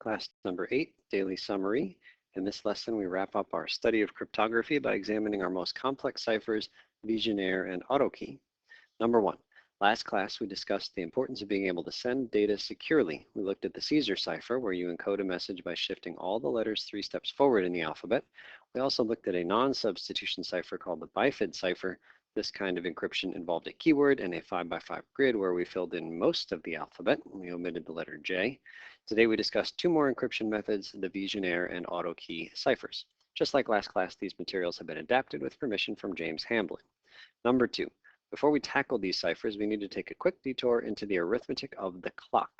Class number 8, Daily Summary. In this lesson, we wrap up our study of cryptography by examining our most complex ciphers, Vigenère and Auto Key. Number 1, last class we discussed the importance of being able to send data securely. We looked at the Caesar cipher, where you encode a message by shifting all the letters 3 steps forward in the alphabet. We also looked at a non-substitution cipher called the bifid cipher. This kind of encryption involved a keyword and a 5x5 grid where we filled in most of the alphabet. We omitted the letter J. Today we discussed two more encryption methods, the Vigenère and Auto Key ciphers. Just like last class, these materials have been adapted with permission from James Hamblin. Number 2, before we tackle these ciphers, we need to take a quick detour into the arithmetic of the clock.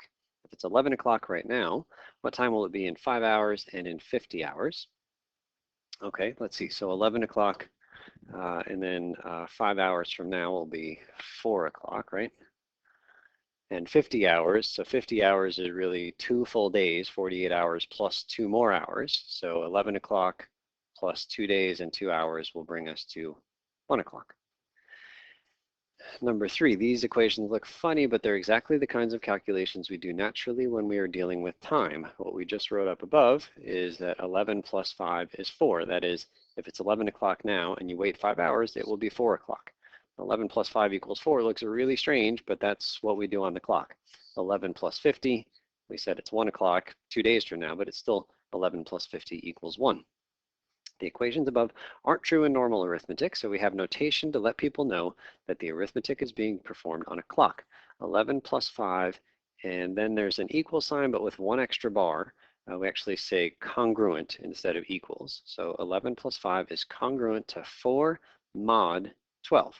If it's 11 o'clock right now, what time will it be in 5 hours and in 50 hours? Okay, let's see. So 11 o'clock and then 5 hours from now will be 4 o'clock, right? And 50 hours, so 50 hours is really 2 full days, 48 hours plus 2 more hours. So 11 o'clock plus 2 days and 2 hours will bring us to 1 o'clock. Number 3, these equations look funny, but they're exactly the kinds of calculations we do naturally when we are dealing with time. What we just wrote up above is that 11 plus 5 is 4. That is, if it's 11 o'clock now and you wait 5 hours, it will be 4 o'clock. 11 plus 5 equals 4 looks really strange, but that's what we do on the clock. 11 plus 50, we said it's 1 o'clock 2 days from now, but it's still 11 plus 50 equals 1. The equations above aren't true in normal arithmetic, so we have notation to let people know that the arithmetic is being performed on a clock. 11 plus 5, and then there's an equal sign, but with one extra bar. We actually say congruent instead of equals. So 11 plus 5 is congruent to 4 mod 12.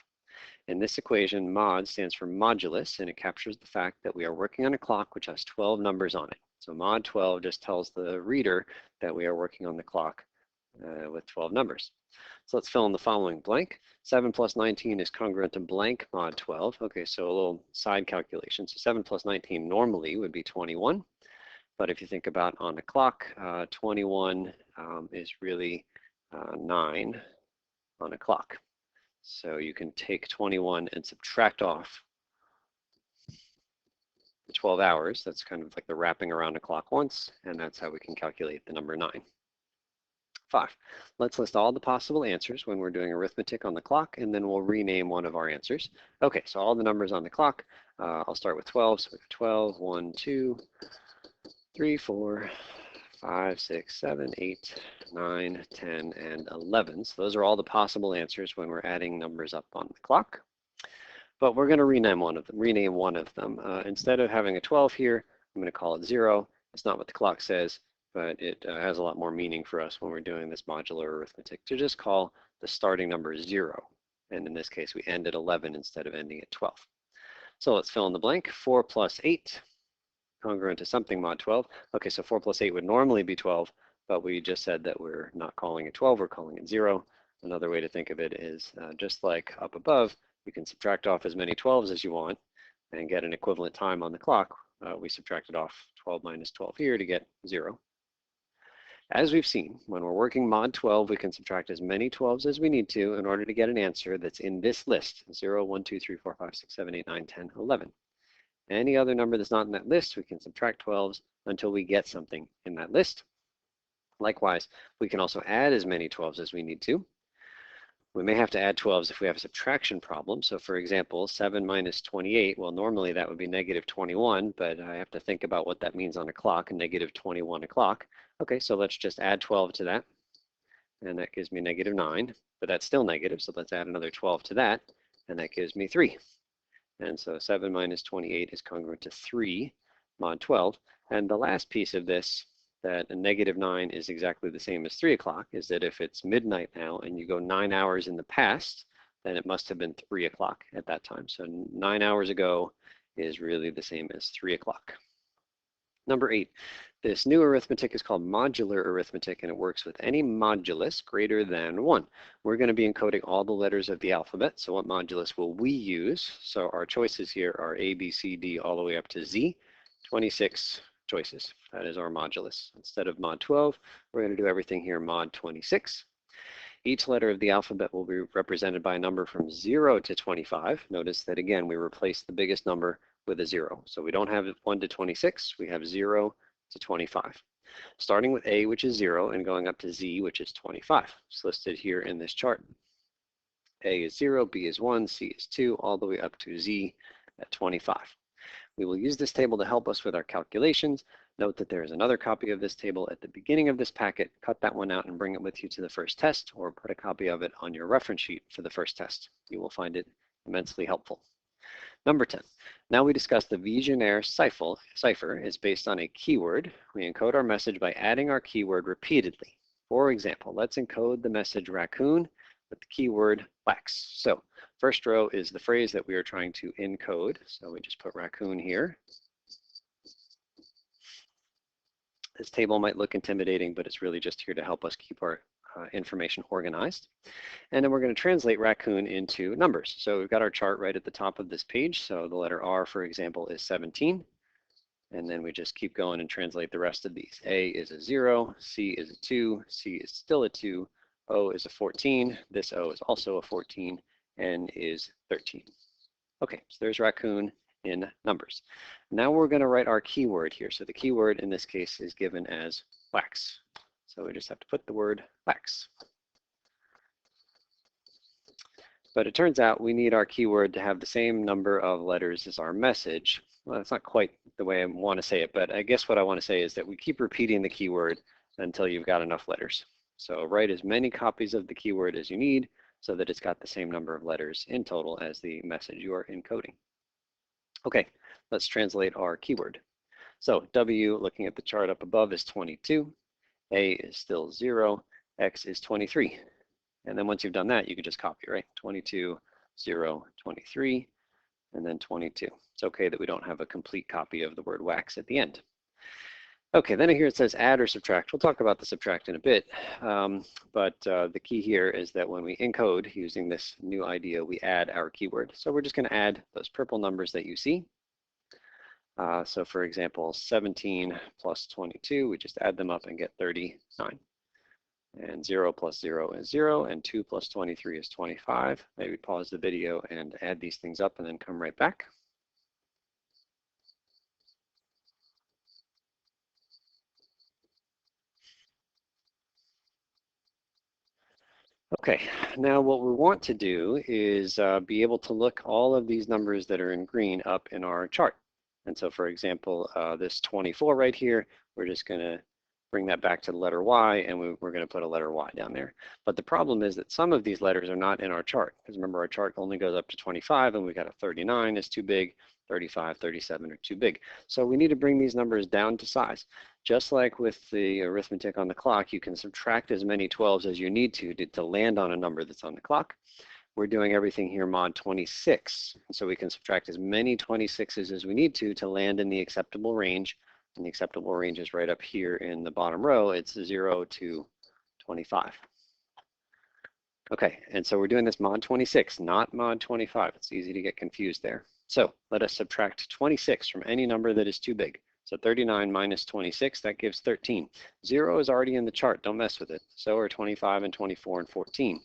In this equation, mod stands for modulus, and it captures the fact that we are working on a clock which has 12 numbers on it. So mod 12 just tells the reader that we are working on the clock with 12 numbers. So let's fill in the following blank. 7 plus 19 is congruent to blank mod 12. Okay, so a little side calculation. So 7 plus 19 normally would be 21. But if you think about on a clock, 21 is really 9 on a clock. So you can take 21 and subtract off the 12 hours. That's kind of like the wrapping around a clock once, and that's how we can calculate the number 9. 5. Let's list all the possible answers when we're doing arithmetic on the clock, and then we'll rename one of our answers. Okay, so all the numbers on the clock. I'll start with 12. So we have 12, 1, 2, 3, 4, 5, 6, 7, 8, 9, 10, and 11. So those are all the possible answers when we're adding numbers up on the clock. But we're going to rename one of them. Instead of having a 12 here, I'm going to call it 0. It's not what the clock says, but it has a lot more meaning for us when we're doing this modular arithmetic to just call the starting number 0. And in this case, we end at 11 instead of ending at 12. So let's fill in the blank. 4 plus 8, congruent to something mod 12. Okay, so 4 plus 8 would normally be 12, but we just said that we're not calling it 12, we're calling it 0. Another way to think of it is just like up above, you can subtract off as many 12s as you want and get an equivalent time on the clock. We subtracted off 12 minus 12 here to get 0. As we've seen, when we're working mod 12, we can subtract as many 12s as we need to in order to get an answer that's in this list, 0, 1, 2, 3, 4, 5, 6, 7, 8, 9, 10, 11. Any other number that's not in that list, we can subtract 12s until we get something in that list. Likewise, we can also add as many 12s as we need to. We may have to add 12s if we have a subtraction problem. So for example, 7 minus 28, well, normally that would be negative 21, but I have to think about what that means on a clock, negative 21 o'clock. Okay, so let's just add 12 to that, and that gives me negative 9, but that's still negative, so let's add another 12 to that, and that gives me 3. And so 7 minus 28 is congruent to 3 mod 12. And the last piece of this, that a negative 9 is exactly the same as 3 o'clock, is that if it's midnight now and you go 9 hours in the past, then it must have been 3 o'clock at that time. So 9 hours ago is really the same as 3 o'clock. Number 8, this new arithmetic is called modular arithmetic, and it works with any modulus greater than 1. We're going to be encoding all the letters of the alphabet, so what modulus will we use? So our choices here are A, B, C, D, all the way up to Z, 26 choices. That is our modulus. Instead of mod 12, we're going to do everything here mod 26. Each letter of the alphabet will be represented by a number from 0 to 25. Notice that again, we replace the biggest number with a 0. So we don't have 1 to 26, we have 0 to 25. starting with A, which is 0, and going up to Z, which is 25. It's listed here in this chart. A is 0, B is 1, C is 2, all the way up to Z at 25. We will use this table to help us with our calculations. Note that there is another copy of this table at the beginning of this packet. Cut that one out and bring it with you to the first test, or put a copy of it on your reference sheet for the first test. You will find it immensely helpful. Number 10. Now we discuss the Vigenère cipher is based on a keyword. We encode our message by adding our keyword repeatedly. For example, let's encode the message raccoon with the keyword wax. So first row is the phrase that we are trying to encode. So we just put raccoon here. This table might look intimidating, but it's really just here to help us keep our information organized. And then we're going to translate raccoon into numbers. So we've got our chart right at the top of this page. So the letter R, for example, is 17. And then we just keep going and translate the rest of these. A is a 0, C is a 2, C is still a 2, O is a 14, this O is also a 14, N is 13. Okay, so there's raccoon in numbers. Now we're going to write our keyword here. So the keyword in this case is given as wax. So we just have to put the word wax. But it turns out we need our keyword to have the same number of letters as our message. Well, that's not quite the way I want to say it, but I guess what I want to say is that we keep repeating the keyword until you've got enough letters. So write as many copies of the keyword as you need so that it's got the same number of letters in total as the message you are encoding. Okay, let's translate our keyword. So W, looking at the chart up above, is 22. A is still 0. X is 23. And then once you've done that, you can just copy, right? 22, 0, 23, and then 22. It's okay that we don't have a complete copy of the word wax at the end. Okay, then here it says add or subtract. We'll talk about the subtract in a bit, but the key here is that when we encode using this new idea, we add our keyword. So we're just going to add those purple numbers that you see. So for example, 17 plus 22, we just add them up and get 39. And 0 plus 0 is 0, and 2 plus 23 is 25. Maybe pause the video and add these things up and then come right back. Okay, now what we want to do is be able to look all of these numbers that are in green up in our chart. And so for example, this 24 right here, we're just going to bring that back to the letter Y, and we're going to put a letter Y down there. But the problem is that some of these letters are not in our chart, because remember our chart only goes up to 25, and we've got a 39 is too big, 35, 37 are too big. So we need to bring these numbers down to size. Just like with the arithmetic on the clock, you can subtract as many 12s as you need to land on a number that's on the clock. We're doing everything here mod 26. So we can subtract as many 26s as we need to land in the acceptable range. And the acceptable range is right up here in the bottom row. It's 0 to 25. Okay, and so we're doing this mod 26, not mod 25. It's easy to get confused there. So let us subtract 26 from any number that is too big. So 39 minus 26, that gives 13. 0 is already in the chart, don't mess with it. So are 25 and 24 and 14.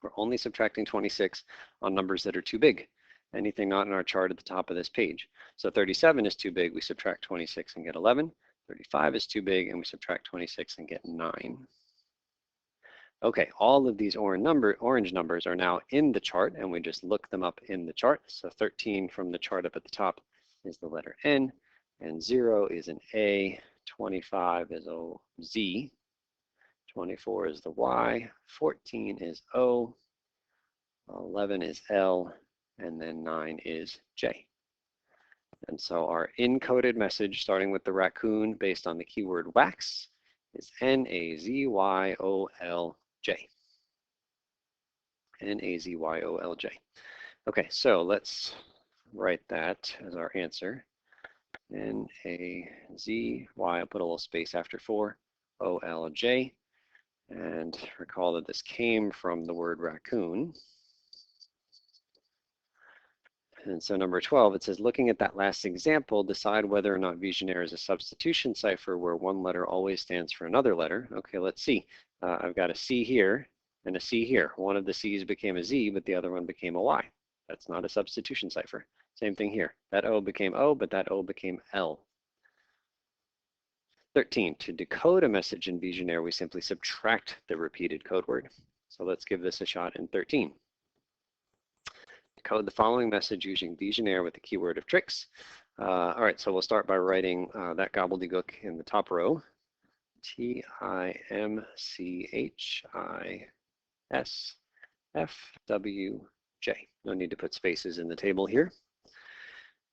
We're only subtracting 26 on numbers that are too big. Anything not in our chart at the top of this page. So 37 is too big, we subtract 26 and get 11. 35 is too big, and we subtract 26 and get 9. Okay, all of these orange numbers are now in the chart, and we just look them up in the chart. So 13 from the chart up at the top is the letter N, and 0 is an A, 25 is a Z, 24 is the Y, 14 is O, 11 is L, and then 9 is J. And so our encoded message, starting with the raccoon based on the keyword wax, is N-A-Z-Y-O-L-J. N-A-Z-Y-O-L-J. Okay, so let's write that as our answer. N-A-Z-Y, I'll put a little space after 4, O-L-J. And recall that this came from the word raccoon. And so number 12, it says, looking at that last example, decide whether or not Vigenère is a substitution cipher where one letter always stands for another letter. Okay, let's see. I've got a C here and a C here. One of the C's became a Z, but the other one became a Y. That's not a substitution cipher. Same thing here. That O became O, but that O became L. 13, to decode a message in Visionaire, we simply subtract the repeated code word. So let's give this a shot in 13. Decode the following message using Visionaire with the keyword of tricks. All right, so we'll start by writing that gobbledygook in the top row. TIMCHISFWJ. No need to put spaces in the table here.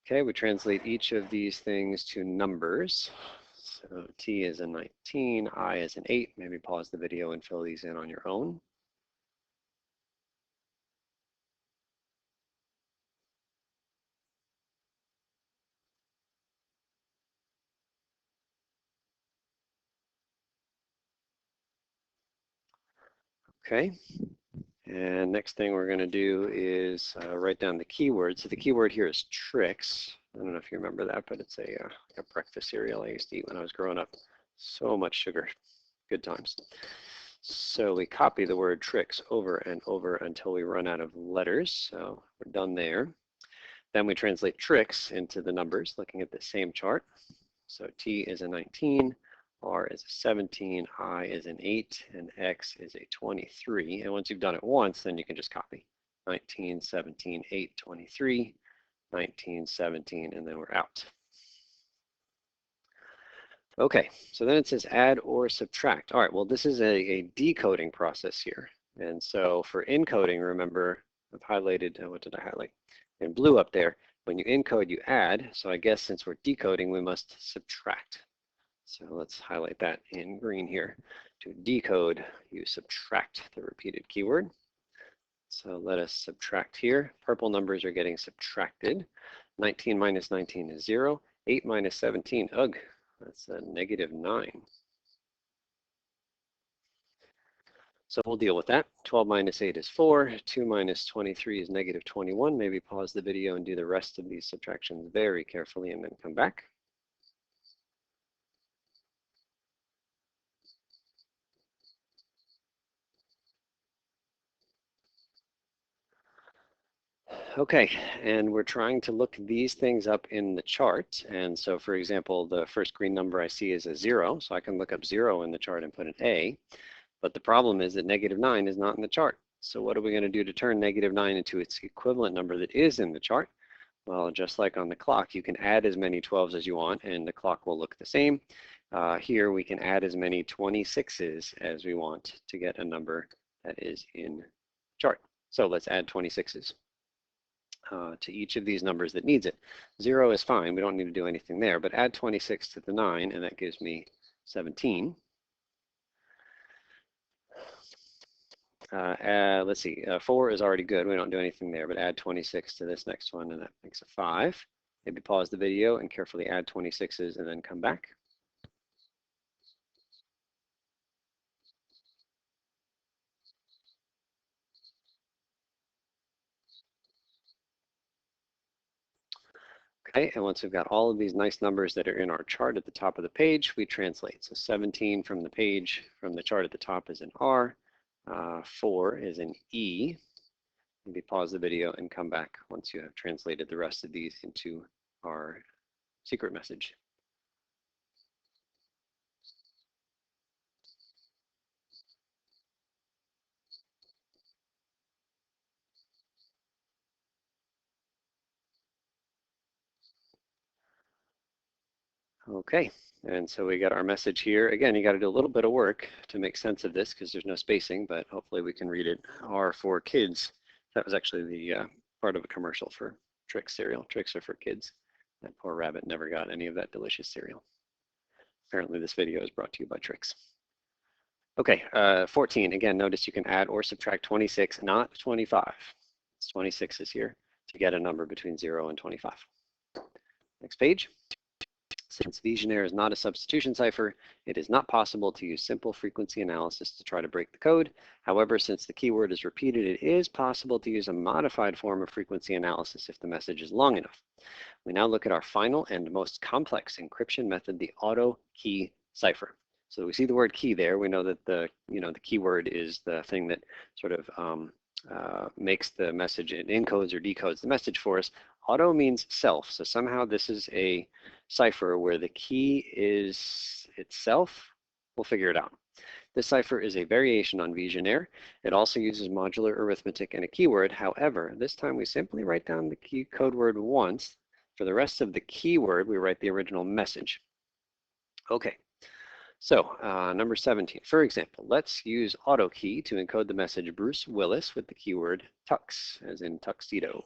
Okay, we translate each of these things to numbers. So T is a 19, I is an 8. Maybe pause the video and fill these in on your own. Okay, and next thing we're going to do is write down the keyword. So the keyword here is tricks. I don't know if you remember that, but it's a breakfast cereal I used to eat when I was growing up. So much sugar, good times. So we copy the word tricks over and over until we run out of letters. So we're done there. Then we translate tricks into the numbers, looking at the same chart. So T is a 19. R is a 17, I is an 8, and X is a 23. And once you've done it once, then you can just copy 19, 17, 8, 23, 19, 17, and then we're out. Okay, so then it says add or subtract. All right, well, this is a decoding process here. And so for encoding, remember, I've highlighted, what did I highlight? In blue up there, when you encode, you add. So I guess since we're decoding, we must subtract. So let's highlight that in green here. To decode, you subtract the repeated keyword. So let us subtract here. Purple numbers are getting subtracted. 19 minus 19 is 0. 8 minus 17, ugh, that's a -9. So we'll deal with that. 12 minus 8 is 4. 2 minus 23 is -21. Maybe pause the video and do the rest of these subtractions very carefully and then come back. Okay, and we're trying to look these things up in the chart. And so, for example, the first green number I see is a 0, so I can look up 0 in the chart and put an A. But the problem is that -9 is not in the chart. So what are we going to do to turn -9 into its equivalent number that is in the chart? Well, just like on the clock, you can add as many 12s as you want, and the clock will look the same. Here, we can add as many 26s as we want to get a number that is in the chart. So let's add 26s. To each of these numbers that needs it. 0 is fine, we don't need to do anything there, but add 26 to the 9, and that gives me 17. Let's see, 4 is already good, we don't do anything there, but add 26 to this next one, and that makes a 5. Maybe pause the video and carefully add 26s and then come back. Okay, and once we've got all of these nice numbers that are in our chart at the top of the page, we translate. So 17 from the page, from the chart at the top is an R, 4 is an E. Maybe pause the video and come back once you have translated the rest of these into our secret message. Okay, and so we got our message here. Again, you got to do a little bit of work to make sense of this because there's no spacing, but hopefully we can read it. R for kids. That was actually the part of a commercial for Trix cereal. Trix are for kids. That poor rabbit never got any of that delicious cereal. Apparently this video is brought to you by Trix. Okay, 14. Again, notice you can add or subtract 26, not 25. It's 26 is here to get a number between 0 and 25. Next page. Since Visionaire is not a substitution cipher, it is not possible to use simple frequency analysis to try to break the code. However, since the keyword is repeated, it is possible to use a modified form of frequency analysis if the message is long enough. We now look at our final and most complex encryption method, the Auto Key Cipher. So we see the word key there. We know that the keyword is the thing that sort of makes the message, it encodes or decodes the message for us. Auto means self, so somehow this is a cipher where the key is itself, we'll figure it out. This cipher is a variation on Vigenère. It also uses modular arithmetic and a keyword. However, this time we simply write down the key code word once. For the rest of the keyword, we write the original message. Okay, so number 17. For example, let's use Auto Key to encode the message Bruce Willis with the keyword tux, as in tuxedo.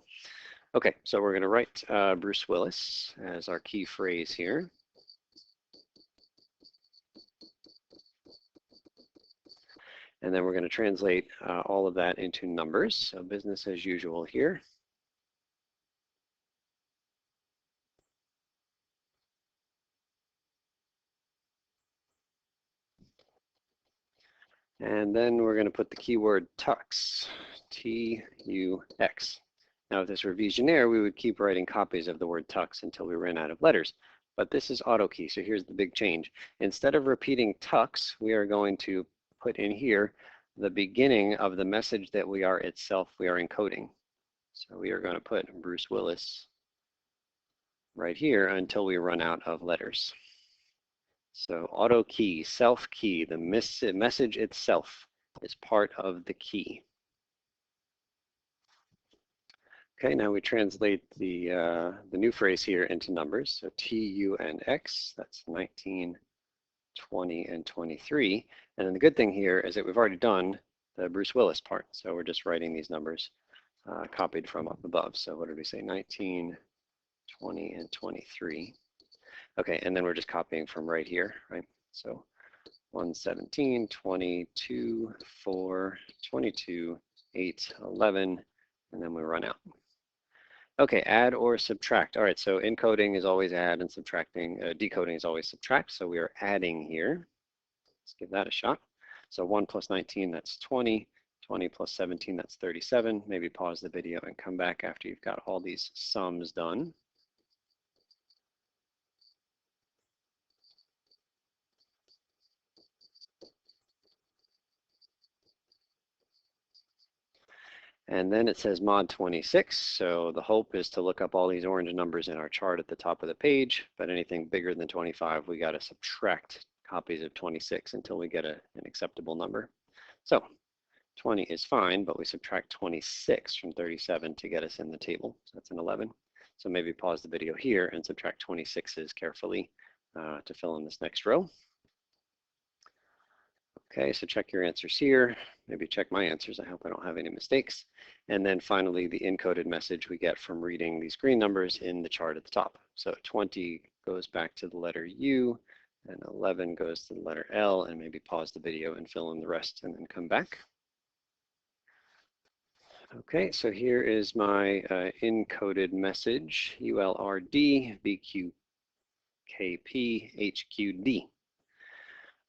Okay, so we're going to write Bruce Willis as our key phrase here. And then we're going to translate all of that into numbers. So business as usual here. And then we're going to put the keyword tux, T-U-X. Now, if this were Vigenère, we would keep writing copies of the word tux until we ran out of letters. But this is Auto Key, so here's the big change. Instead of repeating tux, we are going to put in here the beginning of the message that we are encoding. So we are going to put Bruce Willis right here until we run out of letters. So Auto Key, self key, the message itself is part of the key. Okay, now we translate the new phrase here into numbers. So T-U-N-X, that's 19, 20, and 23. And then the good thing here is that we've already done the Bruce Willis part. So we're just writing these numbers copied from up above. So what did we say? 19, 20, and 23. Okay, and then we're just copying from right here, right? So 117, 22, 4, 22, 8, 11, and then we run out. Okay, add or subtract. All right, so encoding is always add and subtracting. Decoding is always subtract, so we are adding here. Let's give that a shot. So 1 plus 19, that's 20. 20 plus 17, that's 37. Maybe pause the video and come back after you've got all these sums done. And then it says mod 26. So the hope is to look up all these orange numbers in our chart at the top of the page, but anything bigger than 25, we got to subtract copies of 26 until we get an acceptable number. So 20 is fine, but we subtract 26 from 37 to get us in the table. So that's an 11. So maybe pause the video here and subtract 26s carefully to fill in this next row. Okay, so check your answers here. Maybe check my answers. I hope I don't have any mistakes. And then finally, the encoded message we get from reading these green numbers in the chart at the top. So 20 goes back to the letter U, and 11 goes to the letter L, and maybe pause the video and fill in the rest and then come back. Okay, so here is my encoded message, ULRD, BQKP, HQD.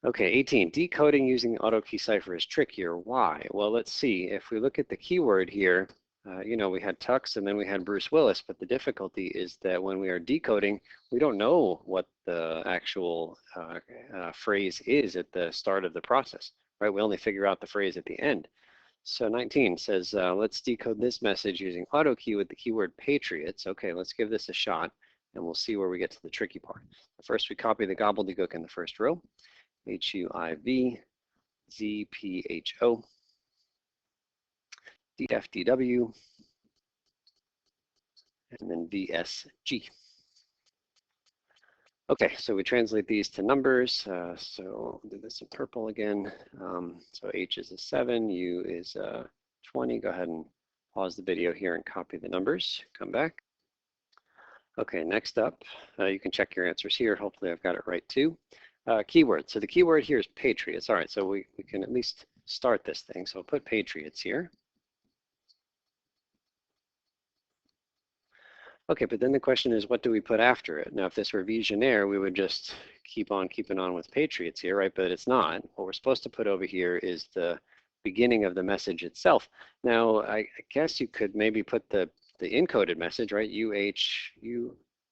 Okay, 18, decoding using the Auto Key Cipher is trickier. Why? Well, let's see. If we look at the keyword here, we had tux and then we had Bruce Willis, but the difficulty is that when we are decoding, we don't know what the actual phrase is at the start of the process, right? We only figure out the phrase at the end. So 19 says, let's decode this message using Auto Key with the keyword Patriots. Okay, let's give this a shot and we'll see where we get to the tricky part. First, we copy the gobbledygook in the first row. HUIV, ZPHO, DFDW, and then VSG. Okay, so we translate these to numbers. So we'll do this in purple again. So H is a 7, U is 20. Go ahead and pause the video here and copy the numbers. Come back. Okay, next up, you can check your answers here. Hopefully I've got it right too. Keyword. So the keyword here is Patriots. All right, so we can at least start this thing. So I'll put Patriots here. Okay, but then the question is, what do we put after it? Now, if this were Vigenère, we would just keep on keeping on with Patriots here, right? But it's not. What we're supposed to put over here is the beginning of the message itself. Now, I guess you could maybe put the encoded message, right?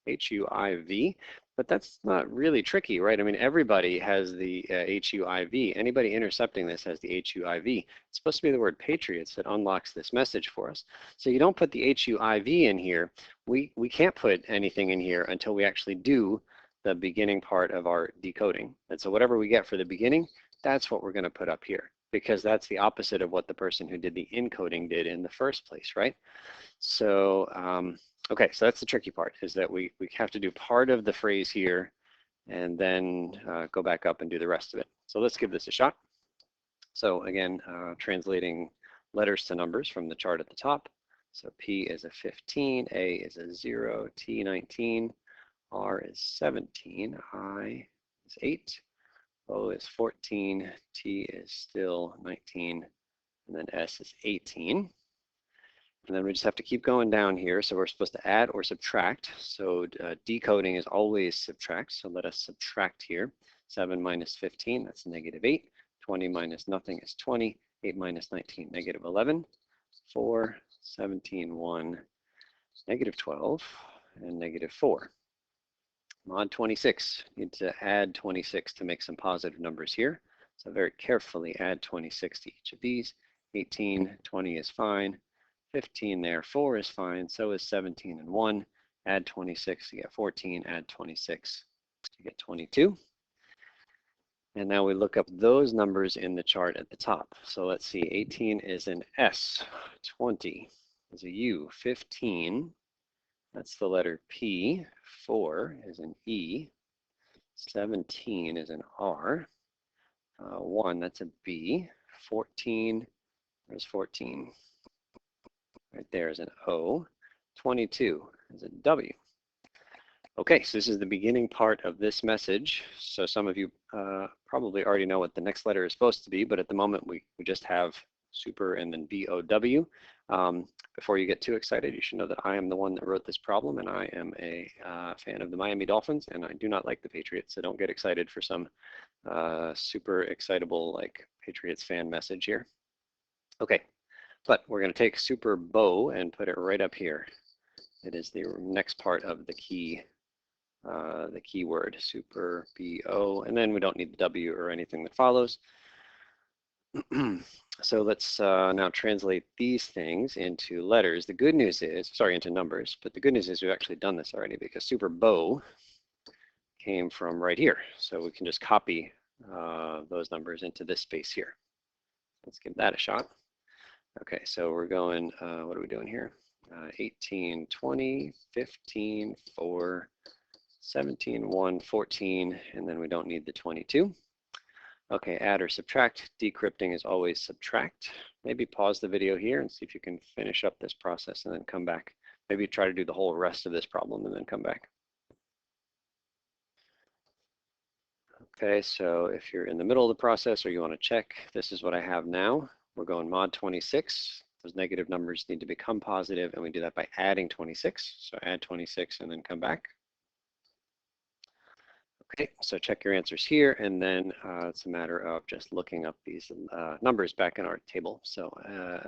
HUIV, but that's not really tricky, right? I mean, everybody has the HUIV. Anybody intercepting this has the HUIV. It's supposed to be the word Patriots that unlocks this message for us. So you don't put the HUIV in here. We can't put anything in here until we actually do the beginning part of our decoding. And so whatever we get for the beginning, that's what we're going to put up here, because that's the opposite of what the person who did the encoding did in the first place, right? So, okay, so that's the tricky part, is that we have to do part of the phrase here and then go back up and do the rest of it. So let's give this a shot. So again, translating letters to numbers from the chart at the top. So P is a 15, A is a 0, T 19, R is 17, I is 8, O is 14, T is still 19, and then S is 18. And then we just have to keep going down here. So we're supposed to add or subtract. So decoding is always subtract. So let us subtract here. 7 minus 15, that's negative 8. 20 minus nothing is 20. 8 minus 19, negative 11. 4, 17, 1, negative 12, and negative 4. Mod 26, need to add 26 to make some positive numbers here. So very carefully add 26 to each of these. 18, 20 is fine. 15 there, 4 is fine, so is 17 and 1. Add 26 to get 14, add 26 to get 22. And now we look up those numbers in the chart at the top. So let's see, 18 is an S, 20 is a U, 15, that's the letter P, 4 is an E, 17 is an R, 1, that's a B, 14, there's 14. Right there is an O, 22 is a W. Okay, so this is the beginning part of this message. So some of you probably already know what the next letter is supposed to be, but at the moment we just have super and then B-O-W. Before you get too excited, you should know that I am the one that wrote this problem, and I am a fan of the Miami Dolphins, and I do not like the Patriots, so don't get excited for some super excitable like Patriots fan message here. Okay. But we're going to take super bow and put it right up here. It is the next part of the keyword, super B-O, and then we don't need the W or anything that follows. So let's now translate these things into letters. The good news is, sorry, into numbers, but the good news is we've actually done this already, because super bow came from right here. So we can just copy those numbers into this space here. Let's give that a shot. Okay, so we're going, what are we doing here? 18, 20, 15, 4, 17, 1, 14, and then we don't need the 22. Okay, add or subtract. Decrypting is always subtract. Maybe pause the video here and see if you can finish up this process and then come back. Maybe try to do the whole rest of this problem and then come back. Okay, so if you're in the middle of the process or you want to check, this is what I have now. We're going mod 26. Those negative numbers need to become positive, and we do that by adding 26. So add 26 and then come back. Okay, so check your answers here, and then it's a matter of just looking up these numbers back in our table. So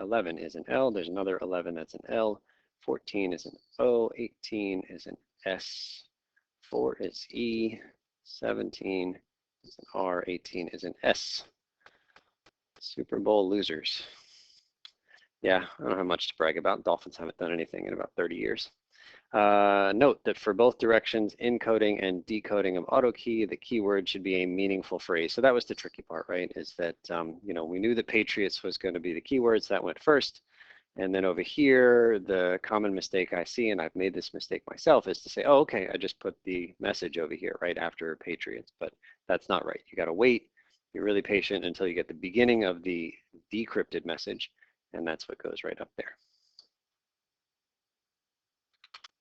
11 is an L, there's another 11 that's an L, 14 is an O, 18 is an S, 4 is E, 17 is an R, 18 is an S. Super Bowl losers. Yeah, I don't have much to brag about. Dolphins haven't done anything in about 30 years. Note that for both directions, encoding and decoding of auto key, the keyword should be a meaningful phrase. So that was the tricky part, right? Is that, you know, we knew that Patriots was going to be the keywords that went first. And then over here, the common mistake I see, and I've made this mistake myself, is to say, oh, okay, I just put the message over here right after Patriots. But that's not right. You got to wait. Be really patient until you get the beginning of the decrypted message, and that's what goes right up there.